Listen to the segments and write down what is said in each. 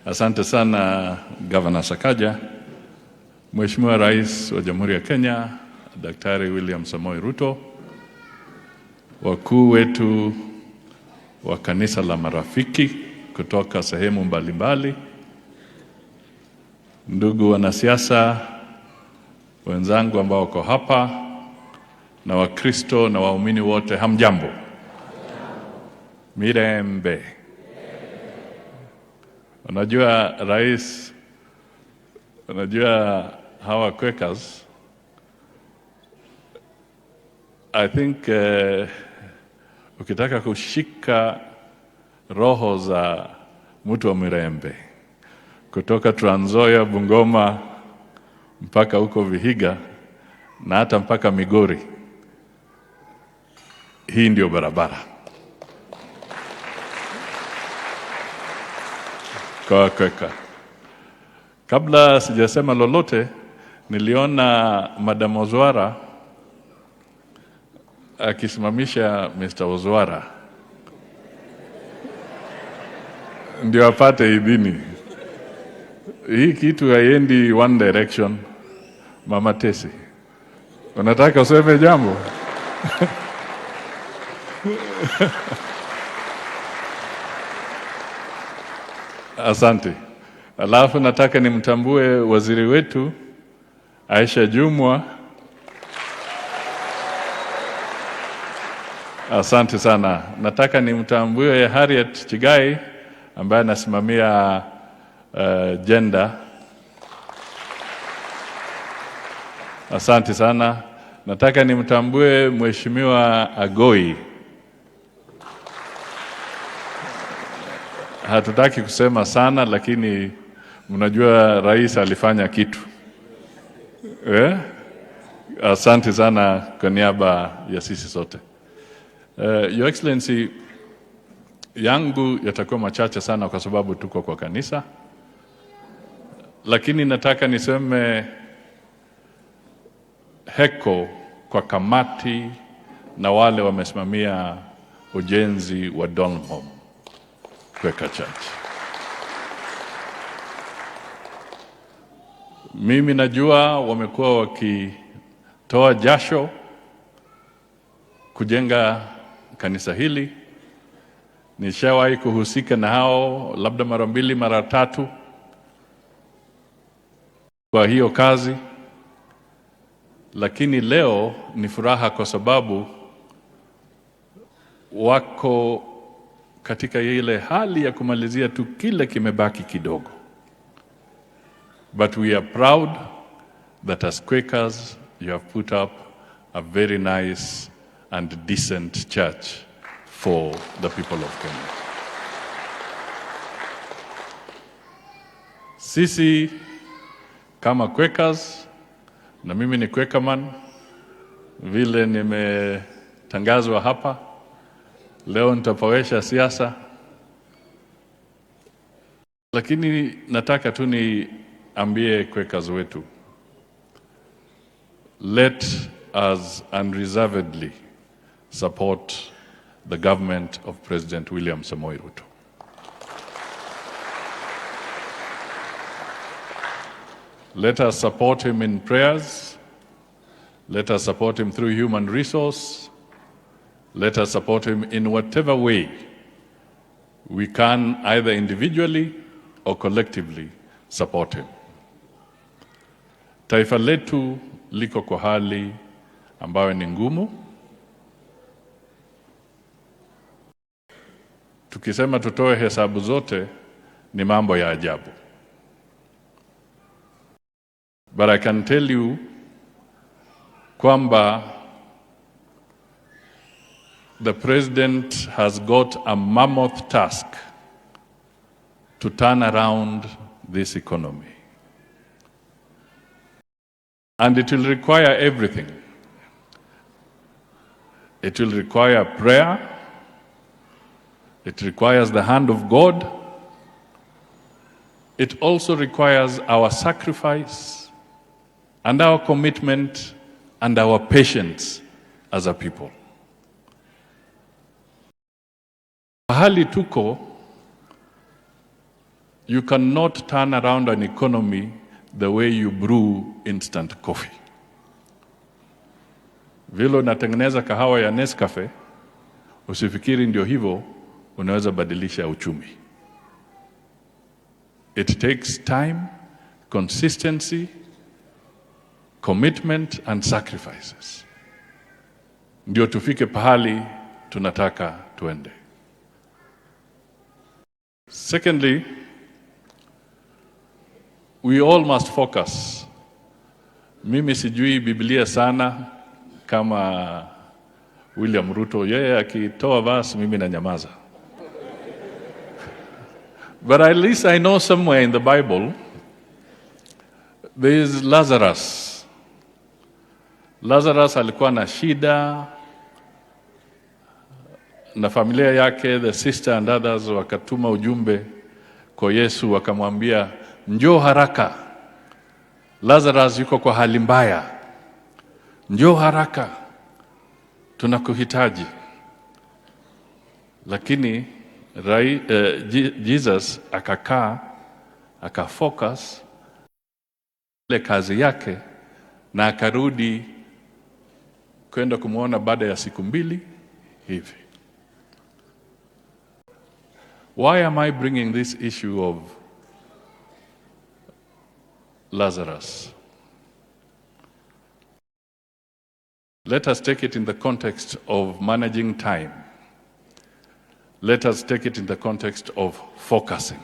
Asante sana Governor Sakaja. Mheshimiwa Rais wa Jamhuri ya Kenya, Daktari William Samoei Ruto, wakuu wetu wa kanisa la marafiki kutoka sehemu mbalimbali, ndugu wanasiasa wenzangu ambao wako hapa, na Wakristo na waumini wote, hamjambo. Mirembe. Unajua rais, unajua hawa Quakers, I think ukitaka kushika roho za mtu wa Mirembe kutoka Trans Nzoia, Bungoma mpaka huko Vihiga na hata mpaka Migori, hii ndio barabara kwa Quaker. Kabla sijasema lolote, niliona Madam Ozwara akisimamisha Mr. Ozwara ndio apate idhini. Hii kitu haiendi one direction. Mama Tesi, unataka useme jambo? Asante. Alafu nataka nimtambue waziri wetu Aisha Jumwa. Asante sana. Nataka nimtambue Harriet Chigai ambaye anasimamia gender. Asante sana. Nataka nimtambue Mheshimiwa Agoi. Hatutaki kusema sana, lakini mnajua rais alifanya kitu. Asante sana kwa niaba ya sisi sote. Your Excellency, yangu yatakuwa machache sana kwa sababu tuko kwa kanisa. Lakini nataka niseme heko kwa kamati na wale wamesimamia ujenzi wa Donholm Quaker Church. Mimi najua wamekuwa wakitoa jasho kujenga kanisa hili. Nishawahi kuhusika na hao labda mara 2 mara 3 kwa hiyo kazi. Lakini leo ni furaha kwa sababu wako katika ile hali ya kumalizia tu kile kimebaki kidogo. But we are proud that as Quakers you have put up a very nice and decent church for the people of Kenya. Sisi kama Quakers, na mimi ni Quakerman vile nimetangazwa hapa, leo nitapawesha siasa, lakini nataka tu niambie Quakers wetu, let us unreservedly support the government of President William Samoei Ruto. Let us support him in prayers. Let us support him through human resource. Let us support him in whatever way we can, either individually or collectively support him. Taifa letu liko kwa hali ambayo ni ngumu. Tukisema tutoe hesabu zote ni mambo ya ajabu. But I can tell you kwamba the president has got a mammoth task to turn around this economy. And it will require everything. It will require prayer. It requires the hand of God. It also requires our sacrifice and our commitment and our patience as a people. Hali tuko You cannot turn around an economy the way you brew instant coffee. Vile unatengeneza kahawa ya Nescafe, usifikiri ndio hivyo unaweza badilisha uchumi. It takes time, consistency, commitment and sacrifices. Ndio tufike pahali tunataka tuende. Secondly, we all must focus. Mimi sijui Biblia sana kama William Ruto, yeye akitoa verse mimi na nyamaza. But at least I know somewhere in the Bible there is Lazarus. Lazarus alikuwa na shida na familia yake, the sister and others wakatuma ujumbe kwa Yesu wakamwambia, njoo haraka, Lazarus yuko kwa hali mbaya, njoo haraka, tunakuhitaji. Lakini Jesus akakaa, akafocus ile kazi yake na akarudi kwenda kumuona baada ya siku 2 hivi. Why am I bringing this issue of Lazarus? Let us take it in the context of managing time. Let us take it in the context of focusing.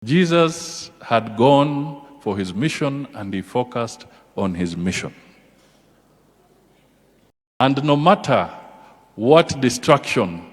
Jesus had gone for his mission and he focused on his mission. And no matter what distraction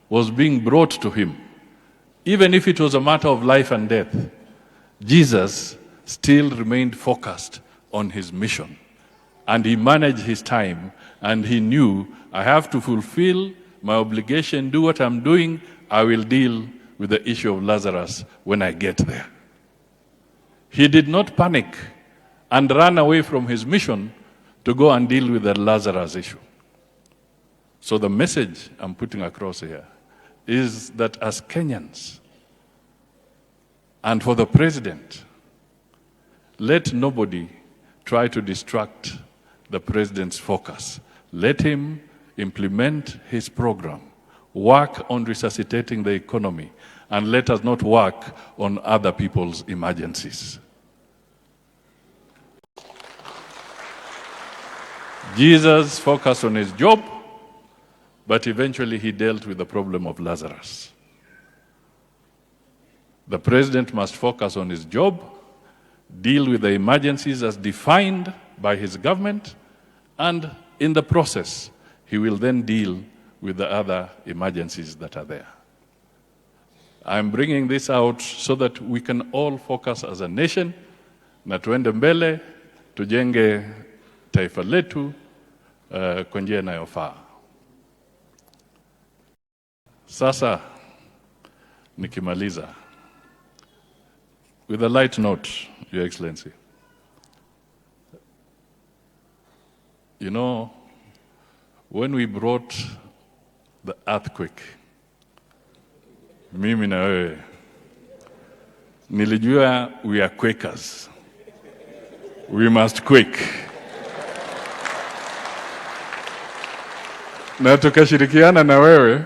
was being brought to him, even if it was a matter of life and death, Jesus still remained focused on his mission. And he managed his time, and he knew, I have to fulfill my obligation, do what I'm doing, I will deal with the issue of Lazarus when I get there. He did not panic and run away from his mission to go and deal with the Lazarus issue. So the message I'm putting across here is that as Kenyans, and for the president, let nobody try to distract the president's focus. Let him implement his program, work on resuscitating the economy, and let us not work on other people's emergencies. Jesus focused on his job, but eventually he dealt with the problem of Lazarus. The president must focus on his job, deal with the emergencies as defined by his government, and in the process, he will then deal with the other emergencies that are there. I'm bringing this out so that we can all focus as a nation, na tuende mbele, tujenge taifa letu kwa njia inayofaa. Sasa nikimaliza, with a light note, Your Excellency. You know, when we brought the earthquake, mimi na wewe, nilijua we are Quakers. We must quake. Na tukashirikiana na wewe,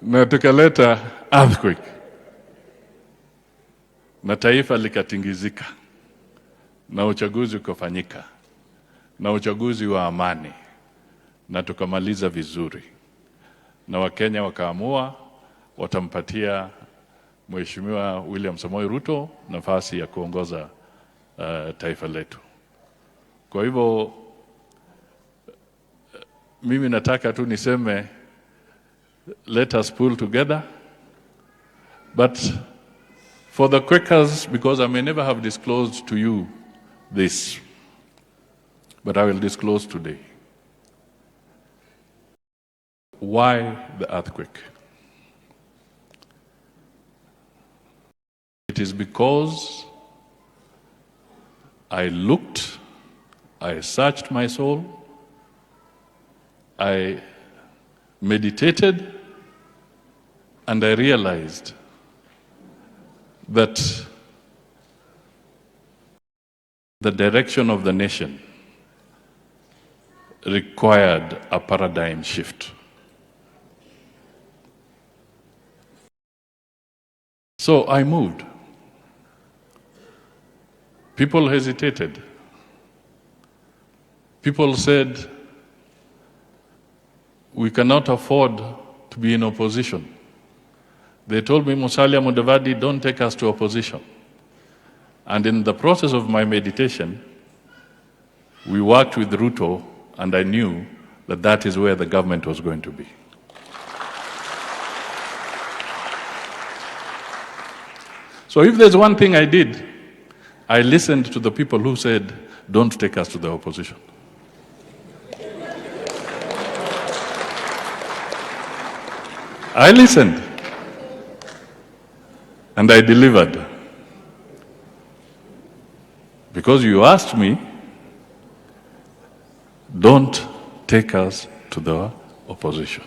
na tukaleta earthquake. Na taifa likatingizika. Na uchaguzi ukafanyika. Na uchaguzi wa amani. Na tukamaliza vizuri. Na Wakenya wakaamua watampatia Mheshimiwa William Samoei Ruto nafasi ya kuongoza taifa letu. Kwa hivyo mimi nataka tu niseme, let us pull together. But for the Quakers, because I may never have disclosed to you this, but I will disclose today. Why the earthquake? It is because I looked, I searched my soul, I meditated And I realized that the direction of the nation required a paradigm shift. So I moved. People hesitated. People said, we cannot afford to be in opposition. They told me, Musalia Mudavadi, don't take us to opposition. And in the process of my meditation, we worked with Ruto, and I knew that that is where the government was going to be. So if there's one thing I did, I listened to the people who said, don't take us to the opposition. I listened. And I delivered. Because you asked me, don't take us to the opposition.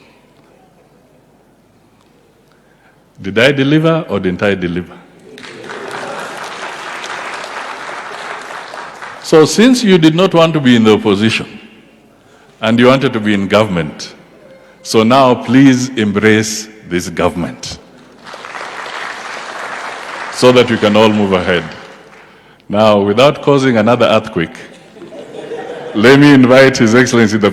Did I deliver or didn't I deliver? So since you did not want to be in the opposition and you wanted to be in government, so now please embrace this government so that we can all move ahead. Now, without causing another earthquake, let me invite His Excellency the